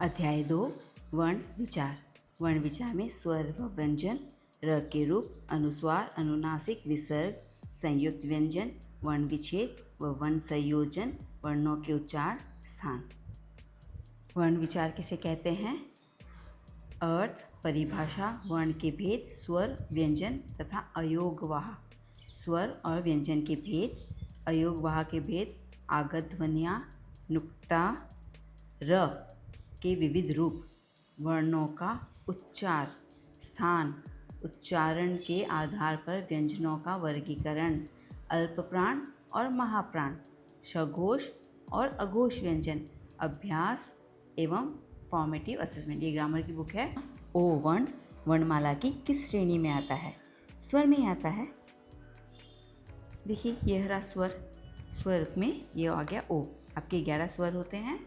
अध्याय 2 वर्ण विचार। वर्ण विचार में स्वर व व्यंजन, र के रूप, अनुस्वार, अनुनासिक, विसर्ग, संयुक्त व्यंजन, वर्ण विच्छेद व वर्ण संयोजन, वर्णों के उच्चार, स्थान। वर्ण विचार किसे कहते हैं? अर्थ, परिभाषा, वर्ण के भेद, स्वर, व्यंजन तथा अयोगवाह। स्वर और व्यंजन के भेद, अयोगवाह के भेद, आगत ध्वनियाँ, नुक्ता, र के विविध रूप, वर्णों का उच्चार, स्थान, उच्चारण के आधार पर व्यंजनों का वर्गीकरण, अल्पप्राण और महाप्राण, सघोष और अघोष व्यंजन, अभ्यास एवं फॉर्मेटिव असेसमेंट। ये ग्रामर की बुक है। ओ वर्ण वर्णमाला की किस श्रेणी में आता है? स्वर में ही आता है। देखिए यह रहा स्वर, स्वर में ये आ गया ओ। आपके 11 स्वर होते हैं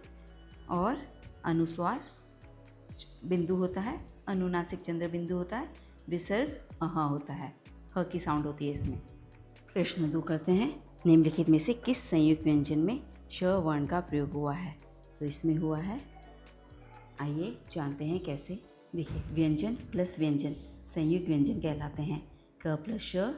और अनुस्वार बिंदु होता है, अनुनासिक चंद्र बिंदु होता है, विसर्ग अह होता है, ह की साउंड होती है इसमें। प्रश्न 2 करते हैं। निम्नलिखित में से किस संयुक्त व्यंजन में श वर्ण का प्रयोग हुआ है? तो इसमें हुआ है। आइए जानते हैं कैसे। देखिए व्यंजन प्लस व्यंजन संयुक्त व्यंजन कहलाते हैं। क प्लस श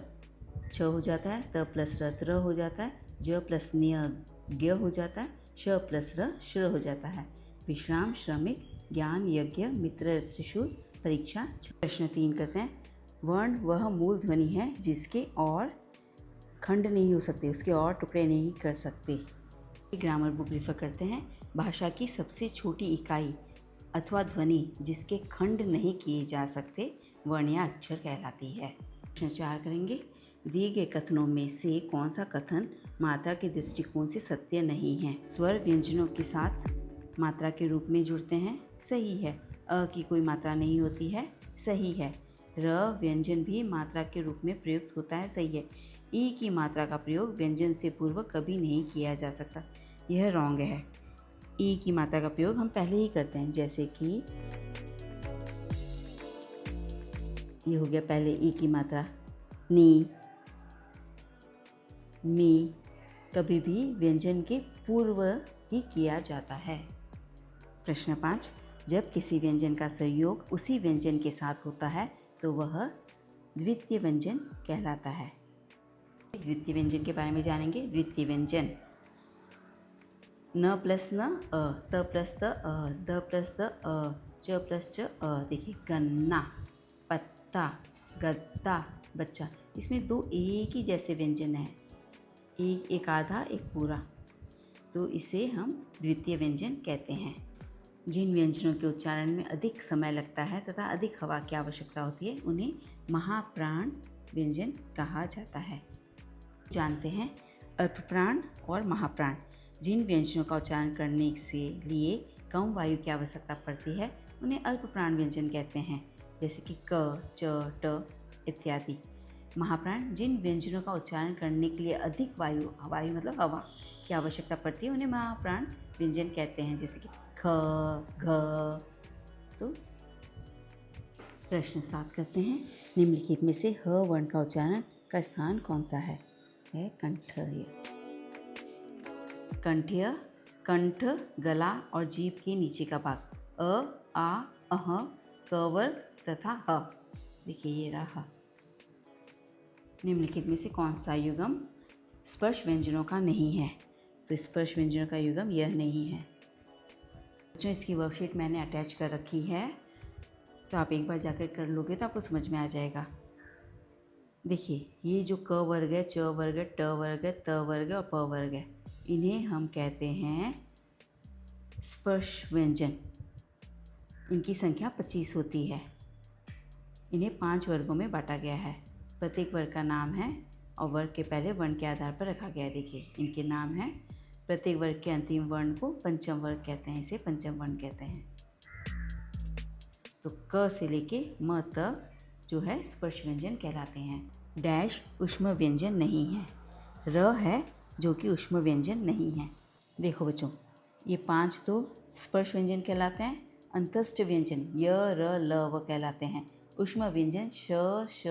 छ हो जाता है, त प्लस र त्र हो जाता है, ज प्लस न्य ज्ञ हो जाता है, श प्लस र श्र हो जाता है। विश्राम, श्रमिक, ज्ञान, यज्ञ, मित्र, त्रिशूल, परीक्षा। प्रश्न 3 करते हैं। वर्ण वह मूल ध्वनि है जिसके और खंड नहीं हो सकते, उसके और टुकड़े नहीं कर सकते। ग्रामर बुक रेफर करते हैं। भाषा की सबसे छोटी इकाई अथवा ध्वनि जिसके खंड नहीं किए जा सकते वर्ण या अक्षर कहलाती है। प्रश्न 4 करेंगे। दिए गए कथनों में से कौन सा कथन मात्रा के दृष्टिकोण से सत्य नहीं है? स्वर व्यंजनों के साथ मात्रा के रूप में जुड़ते हैं, सही है। अ की कोई मात्रा नहीं होती है, सही है। र व्यंजन भी मात्रा के रूप में प्रयुक्त होता है, सही है। ई की मात्रा का प्रयोग व्यंजन से पूर्व कभी नहीं किया जा सकता, यह रॉन्ग है। ई की मात्रा का प्रयोग हम पहले ही करते हैं, जैसे कि ये हो गया पहले ई की मात्रा, नी, मी, कभी भी व्यंजन के पूर्व ही किया जाता है। प्रश्न 5। जब किसी व्यंजन का संयोग उसी व्यंजन के साथ होता है तो वह द्वितीय व्यंजन कहलाता है। द्वितीय व्यंजन के बारे में जानेंगे। द्वितीय व्यंजन न प्लस न अ, त प्लस त अ, द प्लस द अ, च प्लस च अ। देखिए गन्ना, पत्ता, गद्दा, बच्चा, इसमें 2 एक ही जैसे व्यंजन हैं, एक आधा एक पूरा, तो इसे हम द्वितीय व्यंजन कहते हैं। जिन व्यंजनों के उच्चारण में अधिक समय लगता है तथा अधिक हवा की आवश्यकता होती है उन्हें महाप्राण व्यंजन कहा जाता है। जानते हैं अल्पप्राण और महाप्राण। जिन व्यंजनों का उच्चारण करने से लिए कम वायु की आवश्यकता पड़ती है उन्हें अल्पप्राण व्यंजन कहते हैं, जैसे कि क, च, ट इत्यादि। महाप्राण जिन व्यंजनों का उच्चारण करने के लिए अधिक वायु मतलब हवा की आवश्यकता पड़ती है उन्हें महाप्राण व्यंजन कहते हैं, जैसे कि ख, घ। तो प्रश्न 7 करते हैं। निम्नलिखित में से ह वर्ण का उच्चारण का स्थान कौन सा है? कंठ्य। कंठ्य, कंठ, गला और जीभ के नीचे का भाग, अ, आ, अह, क वर्ग तथा ह। देखिए ये रहा। निम्नलिखित में से कौन सा युगम स्पर्श व्यंजनों का नहीं है? तो स्पर्श व्यंजनों का युगम यह नहीं है। बच्चों इसकी वर्कशीट मैंने अटैच कर रखी है, तो आप एक बार जाकर कर लोगे तो आपको समझ में आ जाएगा। देखिए ये जो क वर्ग है, च वर्ग है, ट वर्ग है, त वर्ग है और प वर्ग है, इन्हें हम कहते हैं स्पर्श व्यंजन। इनकी संख्या 25 होती है। इन्हें 5 वर्गों में बांटा गया है। प्रत्येक वर्ग का नाम है और वर्ग के पहले वर्ण के आधार पर रखा गया है। देखिए इनके नाम हैं। प्रत्येक वर्ग के अंतिम वर्ण को पंचम वर्ग कहते हैं, इसे पंचम वर्ण कहते हैं। तो क से लेके म तक जो है स्पर्श व्यंजन कहलाते हैं। डैश ऊष्म व्यंजन नहीं है। र है जो कि ऊष्म व्यंजन नहीं है। देखो बच्चों ये 5 तो स्पर्श व्यंजन कहलाते हैं। अंतस्थ व्यंजन य, र, ल, व कहलाते हैं। ऊष्म व्यंजन श, श,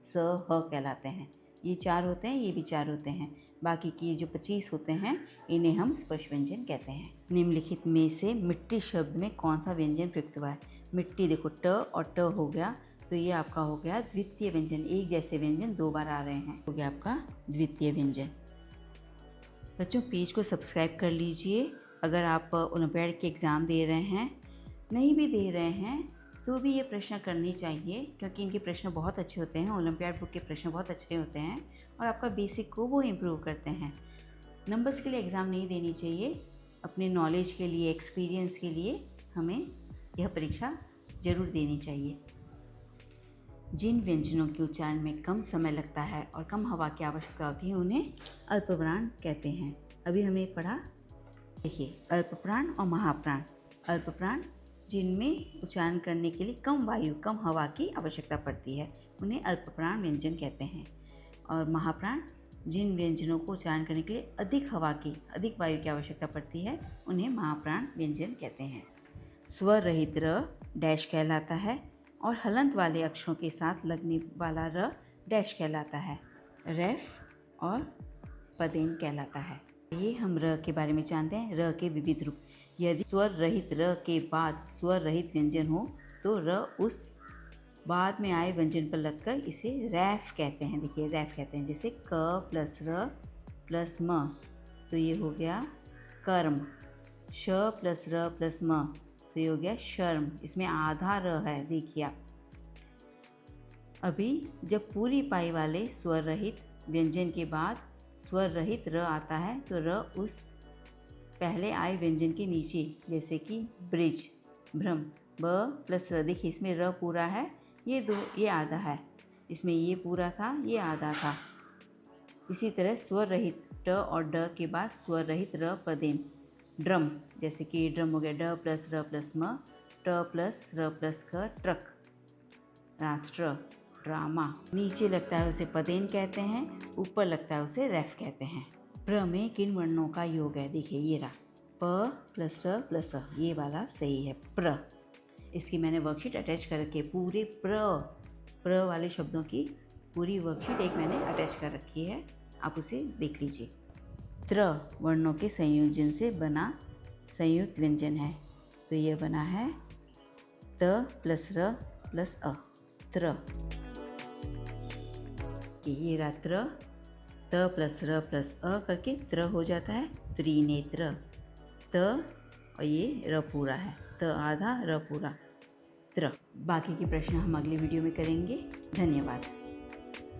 स, ह कहलाते हैं। ये 4 होते हैं, ये भी 4 होते हैं। बाकी की जो 25 होते हैं इन्हें हम स्पर्श व्यंजन कहते हैं। निम्नलिखित में से मिट्टी शब्द में कौन सा व्यंजन प्रयुक्त हुआ है? मिट्टी देखो ट और ट हो गया, तो ये आपका हो गया द्वितीय व्यंजन। एक जैसे व्यंजन 2 बार आ रहे हैं, हो गया आपका द्वितीय व्यंजन। बच्चों पेज को सब्सक्राइब कर लीजिए। अगर आप ओलंपियाड के एग्ज़ाम दे रहे हैं, नहीं भी दे रहे हैं तो भी ये प्रश्न करनी चाहिए, क्योंकि इनके प्रश्न बहुत अच्छे होते हैं। ओलंपियाड बुक के प्रश्न बहुत अच्छे होते हैं और आपका बेसिक को वो इम्प्रूव करते हैं। नंबर्स के लिए एग्ज़ाम नहीं देनी चाहिए, अपने नॉलेज के लिए, एक्सपीरियंस के लिए हमें यह परीक्षा ज़रूर देनी चाहिए। जिन व्यंजनों के उच्चारण में कम समय लगता है और कम हवा की आवश्यकता होती है उन्हें अल्पप्राण कहते हैं। अभी हमने पढ़ा, देखिए अल्पप्राण और महाप्राण। अल्पप्राण जिनमें उच्चारण करने के लिए कम वायु, कम हवा की आवश्यकता पड़ती है, उन्हें अल्पप्राण व्यंजन कहते हैं। और महाप्राण जिन व्यंजनों को उच्चारण करने के लिए अधिक हवा की, अधिक वायु की आवश्यकता पड़ती है, उन्हें महाप्राण व्यंजन कहते हैं। स्वर रहित र डैश कहलाता है और हलंत वाले अक्षरों के साथ लगने वाला र डैश कहलाता है। रेफ और पदेन कहलाता है। ये हम र के बारे में जानते हैं, र के विविध रूप। यदि स्वर रहित र के बाद स्वर रहित व्यंजन हो तो र उस बाद में आए व्यंजन पर लगकर इसे रैफ कहते हैं। देखिए रैफ कहते हैं, जैसे क प्लस र प्लस म, तो ये हो गया कर्म। श प्लस र प्लस म, तो ये हो गया शर्म। इसमें आधा र है, देखिए आप। अभी जब पूरी पाई वाले स्वर रहित व्यंजन के बाद स्वर रहित र आता है तो र उस पहले आए व्यंजन के नीचे, जैसे कि ब्रिज, भ्रम। ब प्लस र, देखिए इसमें र पूरा है, ये आधा है। इसमें ये पूरा था, ये आधा था। इसी तरह स्वर रहित ट और ड के बाद स्वर रहित र पदेन। ड्रम, जैसे कि ड्रम हो गया ड प्लस र प्लस म, ट प्लस र प्लस क, ट्रक। राष्ट्र, ड्रामा। नीचे लगता है उसे पदेन कहते हैं, ऊपर लगता है उसे रेफ कहते हैं। प्र में किन वर्णों का योग है? देखिए ये रहा, प प्लस र प्लस अ, ये वाला सही है प्र। इसकी मैंने वर्कशीट अटैच कर रखी है, पूरे प्र वाले शब्दों की पूरी वर्कशीट एक मैंने अटैच कर रखी है, आप उसे देख लीजिए। त्र वर्णों के संयोजन से बना संयुक्त व्यंजन है, तो यह बना है त प्लस र प्लस अ, त्र। ये रहा त्र, त प्लस र प्लस अ करके त्र हो जाता है त्रिनेत्र। त और ये र पूरा है, त आधा र पूरा, त्र। बाकी के प्रश्न हम अगले वीडियो में करेंगे। धन्यवाद।